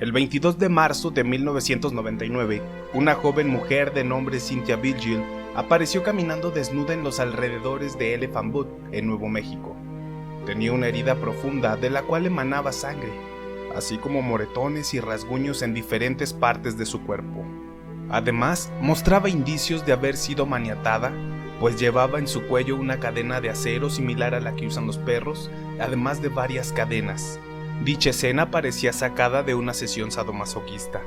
El 22 de marzo de 1999, una joven mujer de nombre Cynthia Vigil apareció caminando desnuda en los alrededores de Elephant Butte, en Nuevo México. Tenía una herida profunda de la cual emanaba sangre, así como moretones y rasguños en diferentes partes de su cuerpo. Además, mostraba indicios de haber sido maniatada, pues llevaba en su cuello una cadena de acero similar a la que usan los perros, además de varias cadenas. Dicha escena parecía sacada de una sesión sadomasoquista.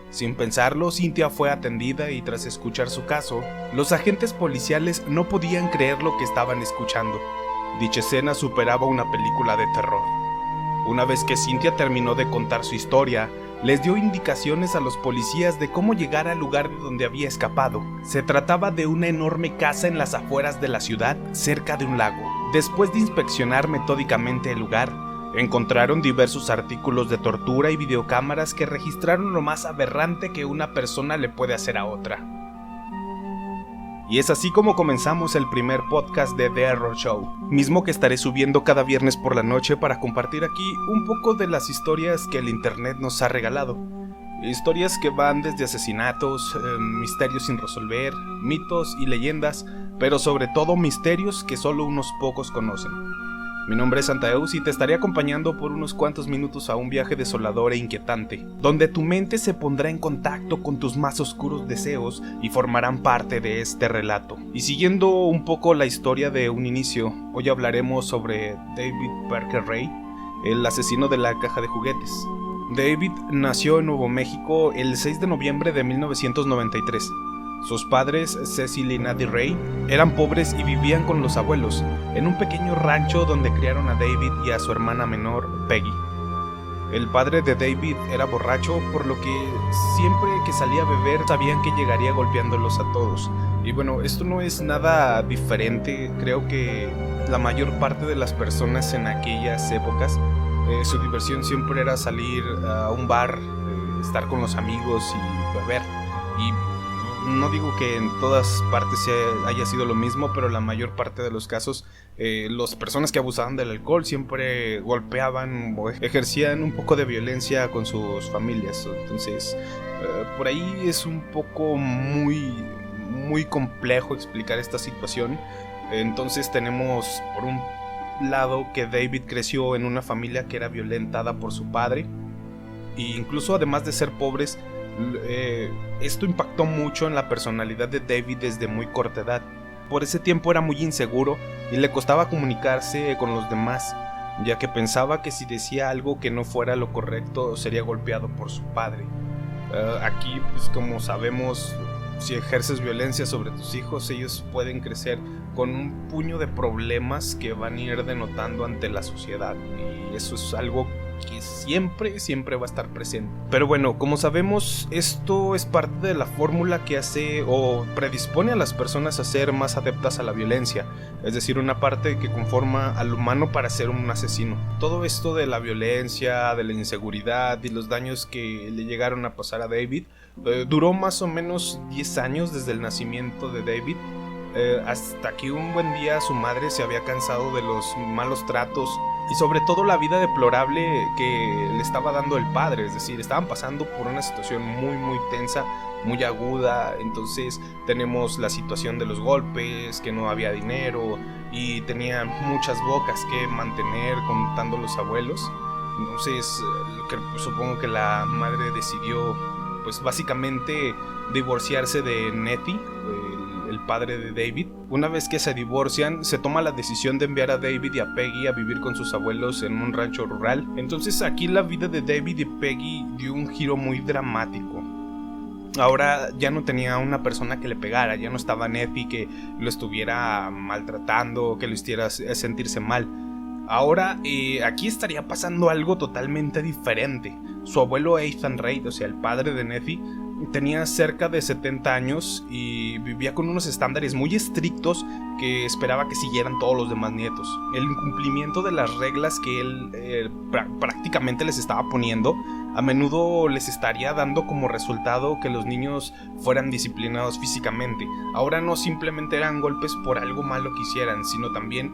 Sin pensarlo, Cynthia fue atendida y tras escuchar su caso, los agentes policiales no podían creer lo que estaban escuchando. Dicha escena superaba una película de terror. Una vez que Cynthia terminó de contar su historia, les dio indicaciones a los policías de cómo llegar al lugar de donde había escapado. Se trataba de una enorme casa en las afueras de la ciudad, cerca de un lago. Después de inspeccionar metódicamente el lugar, encontraron diversos artículos de tortura y videocámaras que registraron lo más aberrante que una persona le puede hacer a otra. Y es así como comenzamos el primer podcast de The Error Show, mismo que estaré subiendo cada viernes por la noche para compartir aquí un poco de las historias que el internet nos ha regalado. Historias que van desde asesinatos, misterios sin resolver, mitos y leyendas, pero sobre todo misterios que solo unos pocos conocen. Mi nombre es Santaeus y te estaré acompañando por unos cuantos minutos a un viaje desolador e inquietante, donde tu mente se pondrá en contacto con tus más oscuros deseos y formarán parte de este relato. Y siguiendo un poco la historia de un inicio, hoy hablaremos sobre David Parker Ray, el asesino de la caja de juguetes. David nació en Nuevo México el 6 de noviembre de 1993. Sus padres, Cecil y Nadie Ray, eran pobres y vivían con los abuelos, en un pequeño rancho donde criaron a David y a su hermana menor, Peggy. El padre de David era borracho, por lo que siempre que salía a beber sabían que llegaría golpeándolos a todos. Y bueno, esto no es nada diferente, creo que la mayor parte de las personas en aquellas épocas, su diversión siempre era salir a un bar, estar con los amigos y beber. Y no digo que en todas partes haya sido lo mismo, pero la mayor parte de los casos, las personas que abusaban del alcohol siempre golpeaban o ejercían un poco de violencia con sus familias. Entonces, por ahí es un poco muy complejo explicar esta situación. Entonces tenemos, por un lado, que David creció en una familia que era violentada por su padre, e incluso además de ser pobres, esto impactó mucho en la personalidad de David desde muy corta edad. Por ese tiempo era muy inseguro y le costaba comunicarse con los demás, ya que pensaba que si decía algo que no fuera lo correcto sería golpeado por su padre. Aquí, pues como sabemos, si ejerces violencia sobre tus hijos, ellos pueden crecer con un puño de problemas que van a ir denotando ante la sociedad, y eso es algo que siempre va a estar presente. Pero bueno, como sabemos, esto es parte de la fórmula que hace o predispone a las personas a ser más adeptas a la violencia, es decir, una parte que conforma al humano para ser un asesino. Todo esto de la violencia, de la inseguridad y los daños que le llegaron a pasar a David duró más o menos 10 años desde el nacimiento de David, hasta que un buen día su madre se había cansado de los malos tratos y sobre todo la vida deplorable que le estaba dando el padre. Es decir, estaban pasando por una situación muy tensa, muy aguda. Entonces tenemos la situación de los golpes, que no había dinero y tenían muchas bocas que mantener contando los abuelos. Entonces supongo que la madre decidió, pues básicamente, divorciarse de Nettie, el padre de David. Una vez que se divorcian, se toma la decisión de enviar a David y a Peggy a vivir con sus abuelos en un rancho rural. Entonces aquí la vida de David y Peggy dio un giro muy dramático. Ahora ya no tenía una persona que le pegara, ya no estaba Nettie que lo estuviera maltratando, que lo hiciera sentirse mal. Ahora aquí estaría pasando algo totalmente diferente. Su abuelo Ethan Ray, o sea el padre de Nettie, tenía cerca de 70 años y vivía con unos estándares muy estrictos que esperaba que siguieran todos los demás nietos. El incumplimiento de las reglas que él prácticamente les estaba poniendo a menudo les estaría dando como resultado que los niños fueran disciplinados físicamente. Ahora no simplemente eran golpes por algo malo que hicieran, sino también,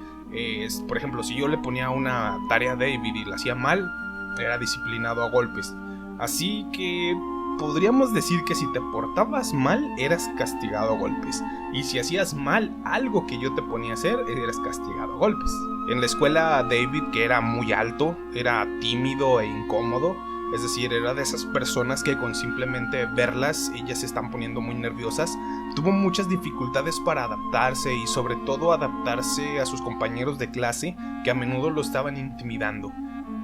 por ejemplo, si yo le ponía una tarea a David y la hacía mal, era disciplinado a golpes. Así que podríamos decir que si te portabas mal, eras castigado a golpes. Y si hacías mal algo que yo te ponía a hacer, eras castigado a golpes. En la escuela, David, que era muy alto, era tímido e incómodo. Es decir, era de esas personas que con simplemente verlas, ellas se están poniendo muy nerviosas. Tuvo muchas dificultades para adaptarse y sobre todo adaptarse a sus compañeros de clase, que a menudo lo estaban intimidando.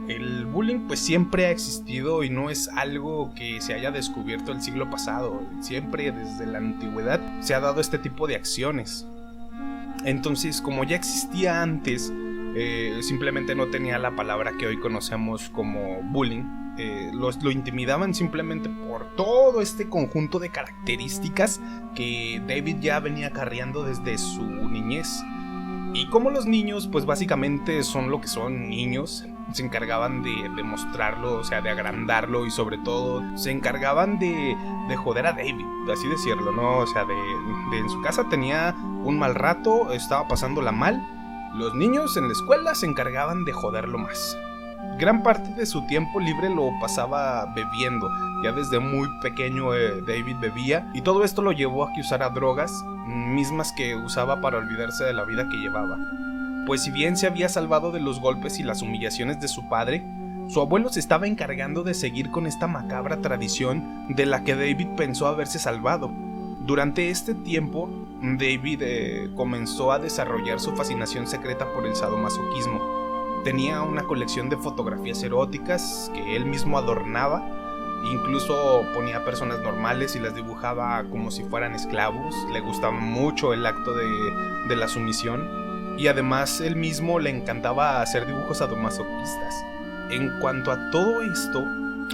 El bullying pues siempre ha existido y no es algo que se haya descubierto el siglo pasado. Siempre desde la antigüedad se ha dado este tipo de acciones. Entonces, como ya existía antes, simplemente no tenía la palabra que hoy conocemos como bullying. Lo intimidaban simplemente por todo este conjunto de características que David ya venía acarreando desde su niñez. Y como los niños pues básicamente son lo que son niños, se encargaban de mostrarlo, o sea, de agrandarlo, y sobre todo se encargaban de joder a David, así decirlo, ¿no? O sea, de en su casa tenía un mal rato, estaba pasándola mal. Los niños en la escuela se encargaban de joderlo más. Gran parte de su tiempo libre lo pasaba bebiendo. Ya desde muy pequeño David bebía, y todo esto lo llevó a que usara drogas, mismas que usaba para olvidarse de la vida que llevaba. Pues si bien se había salvado de los golpes y las humillaciones de su padre, su abuelo se estaba encargando de seguir con esta macabra tradición de la que David pensó haberse salvado. Durante este tiempo, David comenzó a desarrollar su fascinación secreta por el sadomasoquismo. Tenía una colección de fotografías eróticas que él mismo adornaba, incluso ponía personas normales y las dibujaba como si fueran esclavos. Le gustaba mucho el acto de la sumisión, y además él mismo le encantaba hacer dibujos sadomasoquistas. En cuanto a todo esto,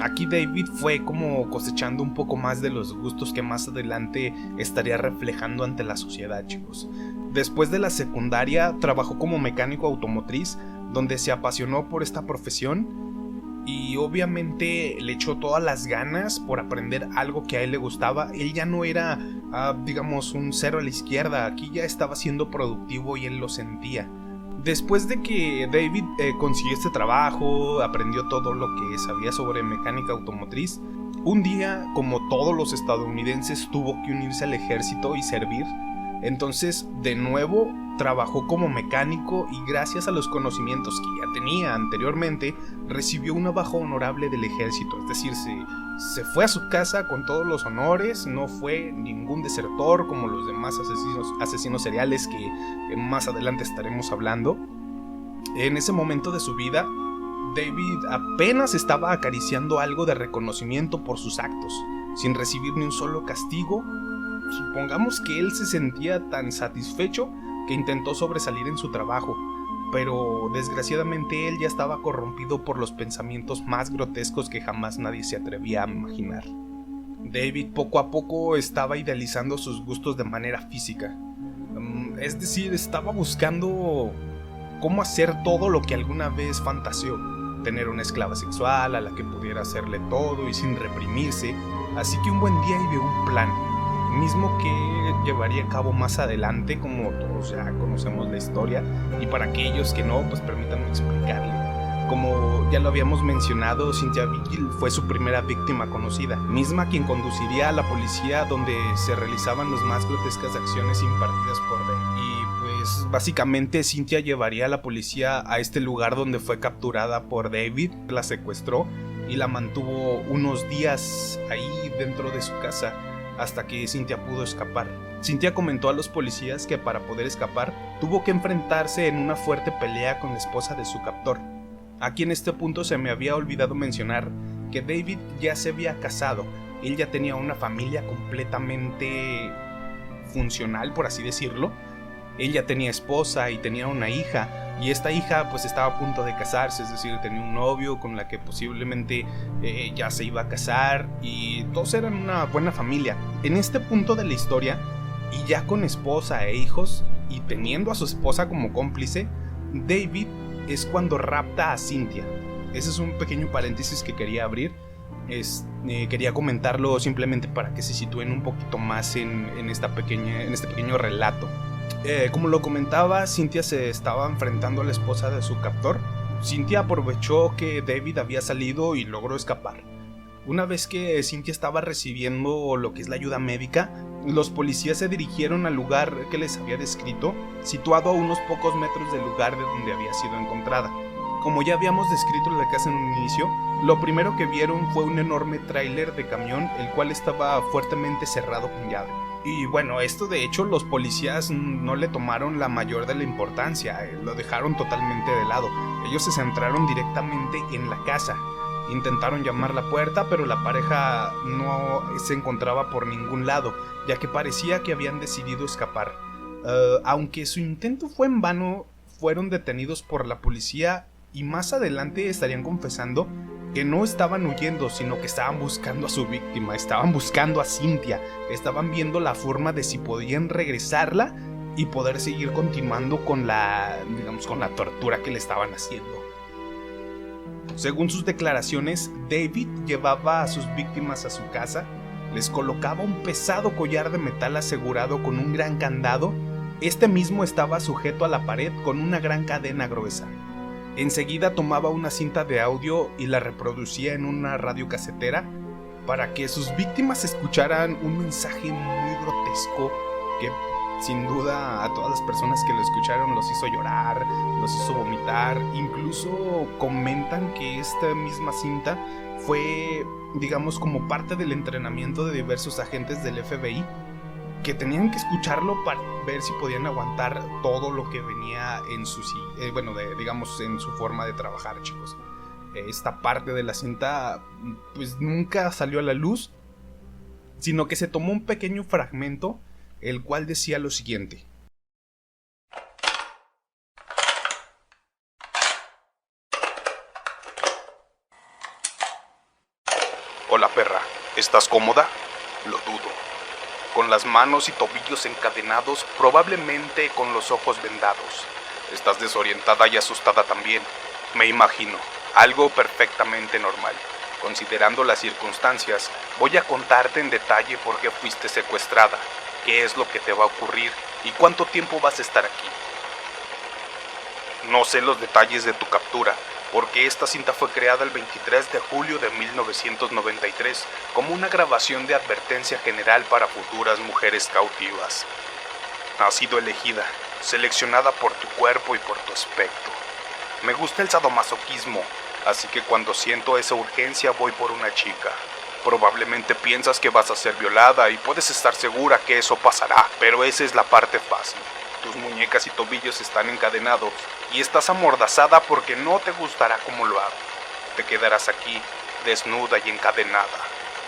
aquí David fue como cosechando un poco más de los gustos que más adelante estaría reflejando ante la sociedad, chicos. Después de la secundaria, trabajó como mecánico automotriz, donde se apasionó por esta profesión y obviamente le echó todas las ganas por aprender algo que a él le gustaba. Él ya no era, digamos, un cero a la izquierda, aquí ya estaba siendo productivo y él lo sentía. Después de que David consiguió este trabajo, aprendió todo lo que sabía sobre mecánica automotriz, un día, como todos los estadounidenses, tuvo que unirse al ejército y servir. Entonces, de nuevo, trabajó como mecánico y gracias a los conocimientos que ya tenía anteriormente, recibió una baja honorable del ejército. Es decir, se fue a su casa con todos los honores, no fue ningún desertor como los demás asesinos seriales que más adelante estaremos hablando. En ese momento de su vida, David apenas estaba acariciando algo de reconocimiento por sus actos, sin recibir ni un solo castigo. Supongamos que él se sentía tan satisfecho que intentó sobresalir en su trabajo, pero desgraciadamente él ya estaba corrompido por los pensamientos más grotescos que jamás nadie se atrevía a imaginar. David poco a poco estaba idealizando sus gustos de manera física, es decir, estaba buscando cómo hacer todo lo que alguna vez fantaseó, tener una esclava sexual a la que pudiera hacerle todo y sin reprimirse. Así que un buen día ideó un plan, mismo que llevaría a cabo más adelante, como todos ya conocemos la historia, y para aquellos que no, pues permítanme explicarle. Como ya lo habíamos mencionado, Cynthia Vigil fue su primera víctima conocida, misma quien conduciría a la policía donde se realizaban las más grotescas acciones impartidas por David. Y pues básicamente Cynthia llevaría a la policía a este lugar donde fue capturada por David, la secuestró y la mantuvo unos días ahí dentro de su casa, hasta que Cynthia pudo escapar. Cynthia comentó a los policías que para poder escapar tuvo que enfrentarse en una fuerte pelea con la esposa de su captor. Aquí en este punto se me había olvidado mencionar que David ya se había casado. Él ya tenía una familia completamente funcional, por así decirlo. Él ya tenía esposa y tenía una hija, y esta hija pues estaba a punto de casarse, es decir, tenía un novio con la que posiblemente ya se iba a casar, y todos eran una buena familia. En este punto de la historia, y ya con esposa e hijos, y teniendo a su esposa como cómplice, David es cuando rapta a Cynthia. Ese es un pequeño paréntesis que quería abrir. Quería comentarlo simplemente para que se sitúen un poquito más en este pequeño relato. Como lo comentaba, Cynthia se estaba enfrentando a la esposa de su captor. Cynthia aprovechó que David había salido y logró escapar. Una vez que Cynthia estaba recibiendo lo que es la ayuda médica, los policías se dirigieron al lugar que les había descrito, situado a unos pocos metros del lugar de donde había sido encontrada. Como ya habíamos descrito la casa en un inicio, lo primero que vieron fue un enorme tráiler de camión, el cual estaba fuertemente cerrado con llave. Y bueno, esto de hecho los policías no le tomaron la mayor de la importancia, lo dejaron totalmente de lado. Ellos se centraron directamente en la casa. Intentaron llamar la puerta, pero la pareja no se encontraba por ningún lado, ya que parecía que habían decidido escapar. Aunque su intento fue en vano, fueron detenidos por la policía y más adelante estarían confesando que no estaban huyendo, sino que estaban buscando a su víctima, estaban buscando a Cynthia, estaban viendo la forma de si podían regresarla y poder seguir continuando con la tortura que le estaban haciendo. Según sus declaraciones, David llevaba a sus víctimas a su casa, les colocaba un pesado collar de metal asegurado con un gran candado. Este mismo estaba sujeto a la pared con una gran cadena gruesa. Enseguida tomaba una cinta de audio y la reproducía en una radiocasetera para que sus víctimas escucharan un mensaje muy grotesco que sin duda a todas las personas que lo escucharon los hizo llorar, los hizo vomitar. Incluso comentan que esta misma cinta fue, digamos, como parte del entrenamiento de diversos agentes del FBI que tenían que escucharlo para ver si podían aguantar todo lo que venía en su, en su forma de trabajar, chicos. Esta parte de la cinta pues nunca salió a la luz, sino que se tomó un pequeño fragmento, el cual decía lo siguiente: Hola perra, ¿estás cómoda? Lo dudo. Con las manos y tobillos encadenados, probablemente con los ojos vendados. Estás desorientada y asustada también. Me imagino, algo perfectamente normal. Considerando las circunstancias, voy a contarte en detalle por qué fuiste secuestrada, qué es lo que te va a ocurrir y cuánto tiempo vas a estar aquí. No sé los detalles de tu captura, porque esta cinta fue creada el 23 de julio de 1993 como una grabación de advertencia general para futuras mujeres cautivas. Has sido elegida, seleccionada por tu cuerpo y por tu aspecto. Me gusta el sadomasoquismo, así que cuando siento esa urgencia voy por una chica. Probablemente piensas que vas a ser violada y puedes estar segura que eso pasará, pero esa es la parte fácil. Tus muñecas y tobillos están encadenados y estás amordazada porque no te gustará cómo lo hago. Te quedarás aquí, desnuda y encadenada.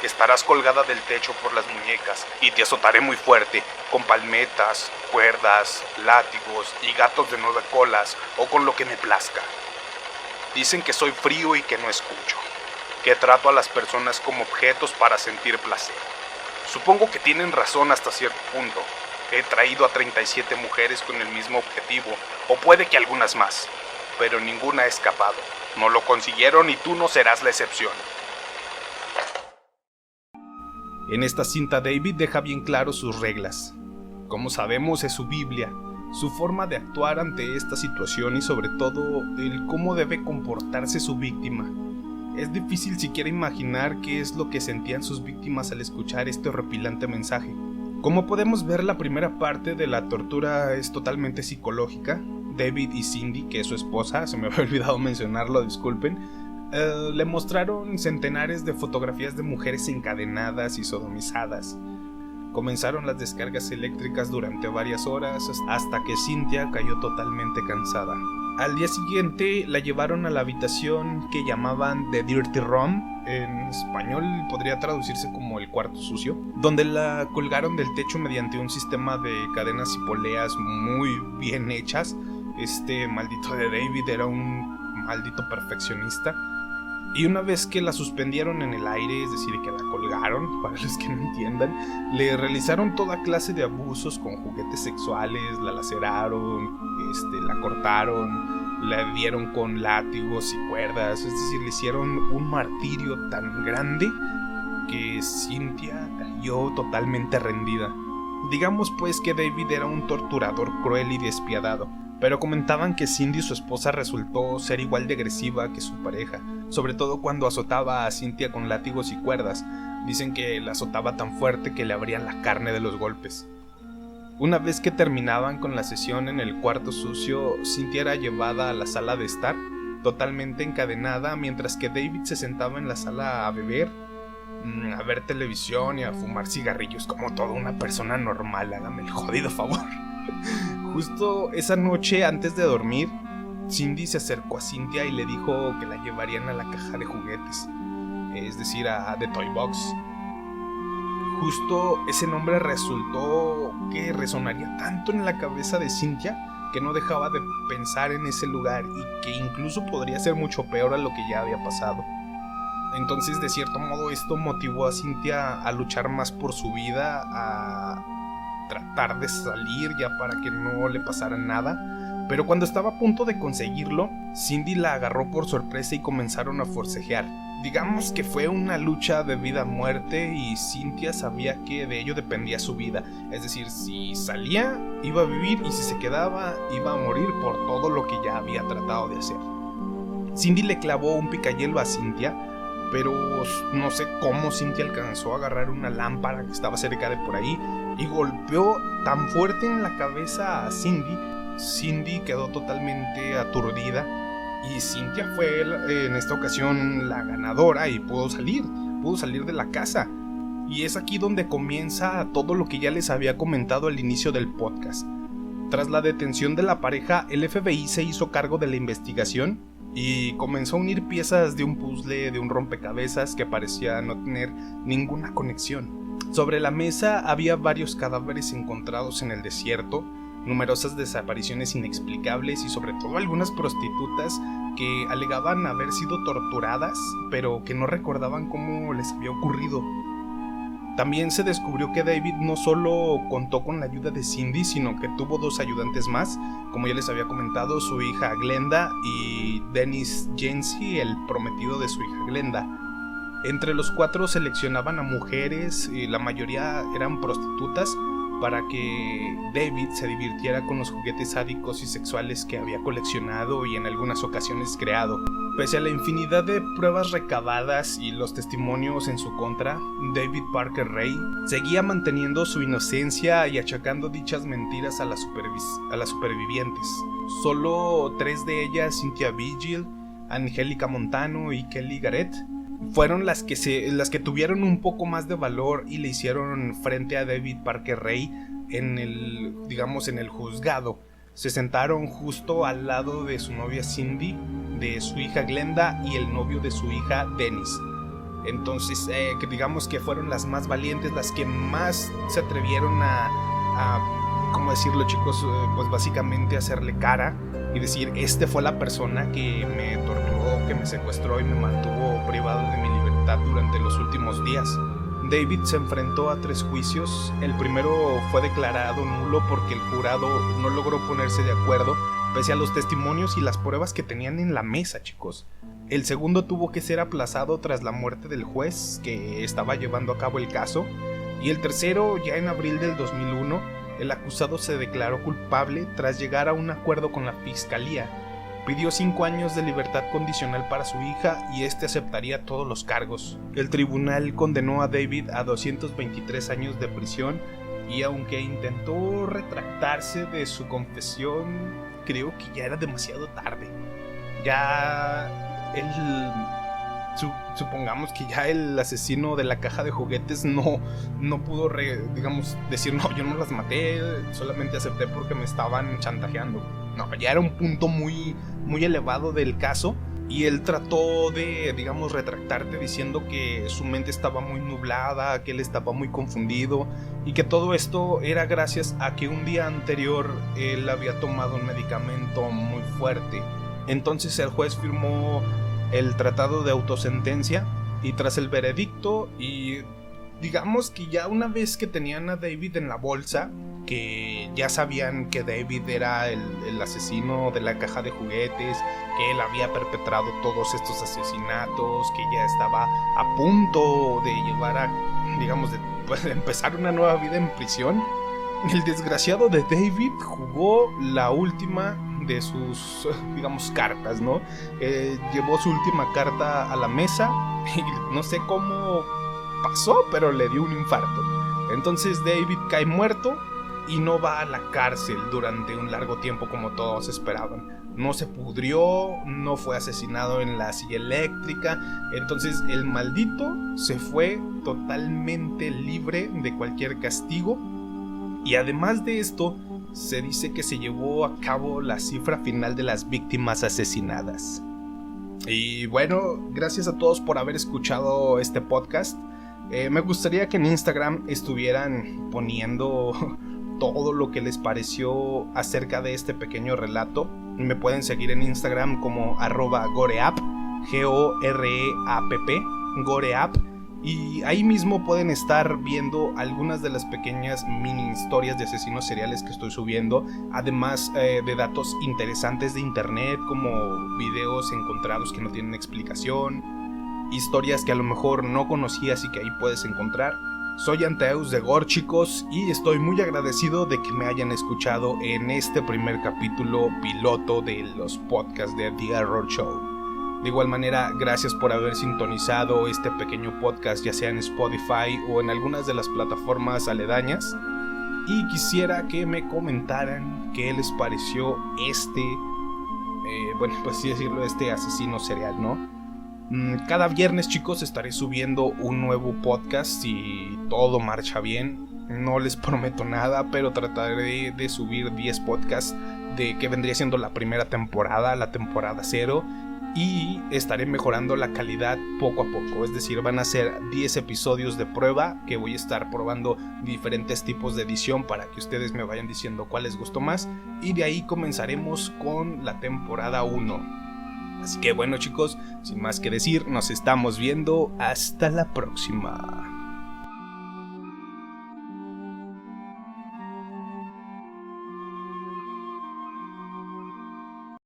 Estarás colgada del techo por las muñecas y te azotaré muy fuerte, con palmetas, cuerdas, látigos y gatos de 9 colas o con lo que me plazca. Dicen que soy frío y que no escucho, que trato a las personas como objetos para sentir placer. Supongo que tienen razón hasta cierto punto. He traído a 37 mujeres con el mismo objetivo, o puede que algunas más, pero ninguna ha escapado. No lo consiguieron y tú no serás la excepción. En esta cinta David deja bien claro sus reglas. Como sabemos, es su Biblia, su forma de actuar ante esta situación y sobre todo el cómo debe comportarse su víctima. Es difícil siquiera imaginar qué es lo que sentían sus víctimas al escuchar este horripilante mensaje. Como podemos ver, la primera parte de la tortura es totalmente psicológica. David y Cindy, que es su esposa, se me había olvidado mencionarlo, disculpen, le mostraron centenares de fotografías de mujeres encadenadas y sodomizadas. Comenzaron las descargas eléctricas durante varias horas hasta que Cynthia cayó totalmente cansada. Al día siguiente la llevaron a la habitación que llamaban The Dirty Room, en español podría traducirse como el cuarto sucio, donde la colgaron del techo mediante un sistema de cadenas y poleas muy bien hechas. Este maldito de David era un maldito perfeccionista. Y una vez que la suspendieron en el aire, es decir, que la colgaron, para los que no entiendan, le realizaron toda clase de abusos con juguetes sexuales, la laceraron, la cortaron, la dieron con látigos y cuerdas, es decir, le hicieron un martirio tan grande que Cynthia cayó totalmente rendida. Digamos pues que David era un torturador cruel y despiadado. pero comentaban que Cindy, su esposa, resultó ser igual de agresiva que su pareja, sobre todo cuando azotaba a Cynthia con látigos y cuerdas. Dicen que la azotaba tan fuerte que le abrían la carne de los golpes. Una vez que terminaban con la sesión en el cuarto sucio, Cynthia era llevada a la sala de estar, totalmente encadenada, mientras que David se sentaba en la sala a beber, a ver televisión y a fumar cigarrillos como toda una persona normal. Hágame el jodido favor. Justo esa noche, antes de dormir, Cindy se acercó a Cynthia y le dijo que la llevarían a la caja de juguetes, es decir, a The Toy Box. Justo ese nombre resultó que resonaría tanto en la cabeza de Cynthia que no dejaba de pensar en ese lugar y que incluso podría ser mucho peor a lo que ya había pasado. Entonces, de cierto modo, esto motivó a Cynthia a luchar más por su vida, a tratar de salir ya para que no le pasara nada. Pero cuando estaba a punto de conseguirlo, Cindy la agarró por sorpresa y comenzaron a forcejear. Digamos que fue una lucha de vida a muerte y Cynthia sabía que de ello dependía su vida. Es decir, si salía, iba a vivir, y si se quedaba, iba a morir por todo lo que ya había tratado de hacer. Cindy le clavó un picayelo a Cynthia, pero no sé cómo Cynthia alcanzó a agarrar una lámpara que estaba cerca de por ahí y golpeó tan fuerte en la cabeza a Cindy. Cindy quedó totalmente aturdida y Cynthia fue en esta ocasión la ganadora y pudo salir de la casa. Y es aquí donde comienza todo lo que ya les había comentado al inicio del podcast. Tras la detención de la pareja, el FBI se hizo cargo de la investigación y comenzó a unir piezas de un puzzle, de un rompecabezas que parecía no tener ninguna conexión. Sobre la mesa había varios cadáveres encontrados en el desierto, numerosas desapariciones inexplicables y sobre todo algunas prostitutas que alegaban haber sido torturadas, pero que no recordaban cómo les había ocurrido. También se descubrió que David no solo contó con la ayuda de Cindy, sino que tuvo dos ayudantes más, como ya les había comentado, su hija Glenda y Dennis Jency, el prometido de su hija Glenda. Entre los cuatro seleccionaban a mujeres, y la mayoría eran prostitutas, para que David se divirtiera con los juguetes sádicos y sexuales que había coleccionado y en algunas ocasiones creado. Pese a la infinidad de pruebas recabadas y los testimonios en su contra, David Parker Ray seguía manteniendo su inocencia y achacando dichas mentiras a las supervivientes. Solo 3 de ellas, Cynthia Vigil, Angélica Montano y Kelly Garrett, fueron las que tuvieron un poco más de valor y le hicieron frente a David Parker Ray en el juzgado. Se sentaron justo al lado de su novia Cindy, de su hija Glenda y el novio de su hija Dennis. Entonces, digamos que fueron las más valientes, las que más se atrevieron a ¿cómo decirlo, chicos? Pues básicamente hacerle cara y decir, fue la persona que me torturó, que me secuestró y me mantuvo privado de mi libertad durante los últimos días. David se enfrentó a 3 juicios. El primero fue declarado nulo porque el jurado no logró ponerse de acuerdo, pese a los testimonios y las pruebas que tenían en la mesa, chicos. El segundo tuvo que ser aplazado tras la muerte del juez que estaba llevando a cabo el caso. Y el tercero, ya en abril del 2001, el acusado se declaró culpable tras llegar a un acuerdo con la fiscalía. Pidió 5 años de libertad condicional para su hija y aceptaría todos los cargos. El tribunal condenó a David a 223 años de prisión y aunque intentó retractarse de su confesión, creo que ya era demasiado tarde. Supongamos que ya el asesino de la caja de juguetes no pudo decir, no, yo no las maté, solamente acepté porque me estaban chantajeando. No, ya era un punto muy, muy elevado del caso y él trató de, retractarte diciendo que su mente estaba muy nublada, que él estaba muy confundido y que todo esto era gracias a que un día anterior él había tomado un medicamento muy fuerte. Entonces el juez firmó el tratado de autosentencia y tras el veredicto y digamos que ya una vez que tenían a David en la bolsa, que ya sabían que David era el asesino de la caja de juguetes, que él había perpetrado todos estos asesinatos, que ya estaba a punto de llevar de empezar una nueva vida en prisión, el desgraciado de David jugó la última de sus, digamos, cartas, ¿no? Llevó su última carta a la mesa y no sé cómo pasó, pero le dio un infarto. Entonces David cae muerto y no va a la cárcel durante un largo tiempo como todos esperaban. No se pudrió, no fue asesinado en la silla eléctrica. Entonces el maldito se fue totalmente libre de cualquier castigo. Y además de esto, se dice que se llevó a cabo la cifra final de las víctimas asesinadas. Y bueno, gracias a todos por haber escuchado este podcast. Me gustaría que en Instagram estuvieran poniendo todo lo que les pareció acerca de este pequeño relato. Me pueden seguir en Instagram como @goreapp, GOREAPP, goreapp. Y ahí mismo pueden estar viendo algunas de las pequeñas mini historias de asesinos seriales que estoy subiendo, además de datos interesantes de internet como videos encontrados que no tienen explicación, historias que a lo mejor no conocías y que ahí puedes encontrar. Soy Antaeus de Gore, chicos, y estoy muy agradecido de que me hayan escuchado en este primer capítulo piloto de los podcasts de The Error Show. De igual manera, gracias por haber sintonizado este pequeño podcast, ya sea en Spotify o en algunas de las plataformas aledañas. Y quisiera que me comentaran qué les pareció este asesino serial, ¿no? Cada viernes, chicos, estaré subiendo un nuevo podcast si todo marcha bien. No les prometo nada, pero trataré de subir 10 podcasts de que vendría siendo la primera temporada, la temporada 0. Y estaré mejorando la calidad poco a poco, es decir, van a ser 10 episodios de prueba que voy a estar probando diferentes tipos de edición para que ustedes me vayan diciendo cuál les gustó más, y de ahí comenzaremos con la temporada 1. Así que bueno, chicos, sin más que decir, nos estamos viendo, hasta la próxima.